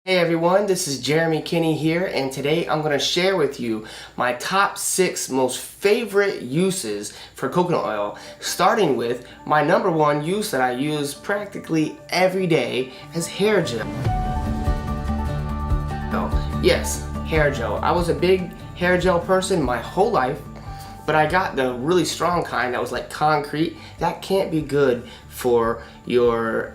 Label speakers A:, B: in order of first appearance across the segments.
A: Hey everyone, this is Jeremy Kinney here, and today I'm going to share with you my top 6 most favorite uses for coconut oil, starting with my number 1 use that I use practically every day as hair gel. Yes, hair gel. I was a big hair gel person my whole life, but I got the really strong kind that was like concrete. That can't be good for your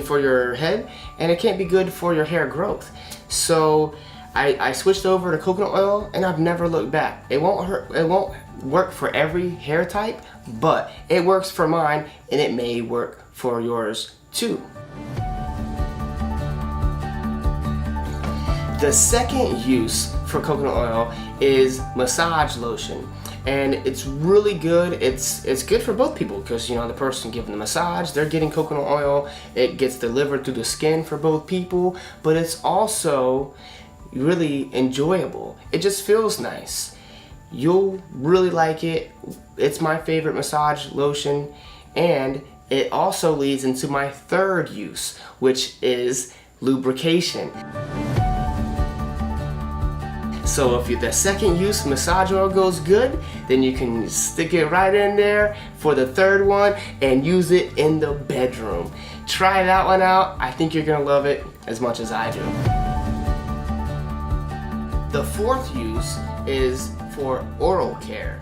A: for your head, and it can't be good for your hair growth. So I switched over to coconut oil, and I've never looked back. It won't work for every hair type, but it works for mine, and it may work for yours too. The second use for coconut oil is massage lotion. And it's really good. It's good for both people because, the person giving the massage, they're getting coconut oil. It gets delivered through the skin for both people, but it's also really enjoyable. It just feels nice. You'll really like it. It's my favorite massage lotion, and it also leads into my third use, which is lubrication. So if the second use massage oil goes good, then you can stick it right in there for the third one and use it in the bedroom. Try that one out. I think you're gonna love it as much as I do. The fourth use is for oral care.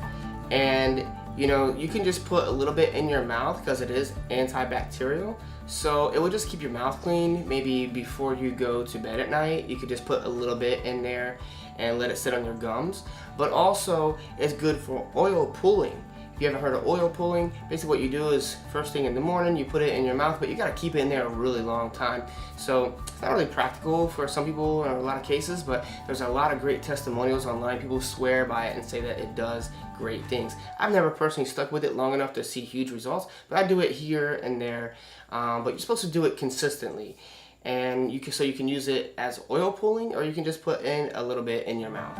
A: And you can just put a little bit in your mouth because it is antibacterial. So it will just keep your mouth clean. Maybe before you go to bed at night, you could just put a little bit in there and let it sit on your gums. But also, it's good for oil pulling. If you haven't heard of oil pulling, basically what you do is first thing in the morning, you put it in your mouth, but you gotta keep it in there a really long time. So it's not really practical for some people in a lot of cases, but there's a lot of great testimonials online. People swear by it and say that it does great things. I've never personally stuck with it long enough to see huge results, but I do it here and there. But you're supposed to do it consistently. And you can use it as oil pulling, or you can just put in a little bit in your mouth.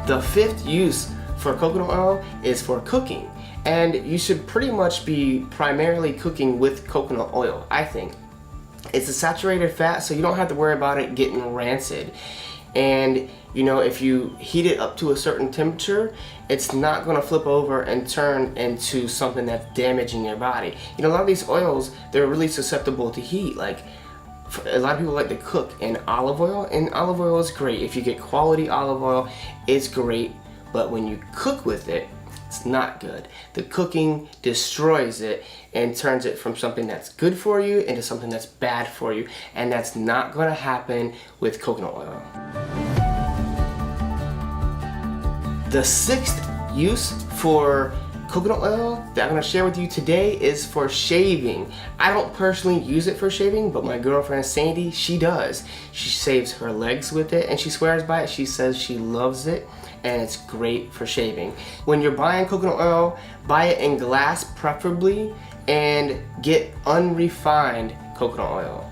A: The fifth use for coconut oil is for cooking. And you should pretty much be primarily cooking with coconut oil, I think. It's a saturated fat, so you don't have to worry about it getting rancid. And if you heat it up to a certain temperature, it's not going to flip over and turn into something that's damaging your body. A lot of these oils, they're really susceptible to heat. Like, a lot of people like to cook in olive oil, and olive oil is great. If you get quality olive oil, it's great. But when you cook with it, it's not good. The cooking destroys it and turns it from something that's good for you into something that's bad for you. And that's not going to happen with coconut oil. The sixth use for coconut oil that I'm going to share with you today is for shaving. I don't personally use it for shaving, but my girlfriend Sandy, she does. She shaves her legs with it, and she swears by it. She says she loves it, and it's great for shaving. When you're buying coconut oil, buy it in glass preferably, and get unrefined coconut oil.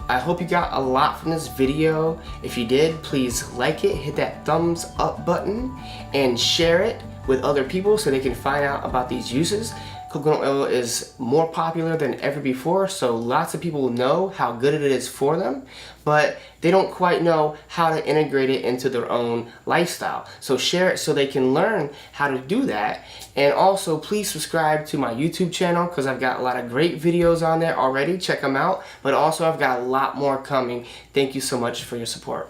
A: I hope you got a lot from this video. If you did, please like it, hit that thumbs up button, and share it with other people so they can find out about these uses. Coconut oil is more popular than ever before, so lots of people know how good it is for them, but they don't quite know how to integrate it into their own lifestyle. So share it so they can learn how to do that. And also, please subscribe to my YouTube channel because I've got a lot of great videos on there already. Check them out. But also, I've got a lot more coming. Thank you so much for your support.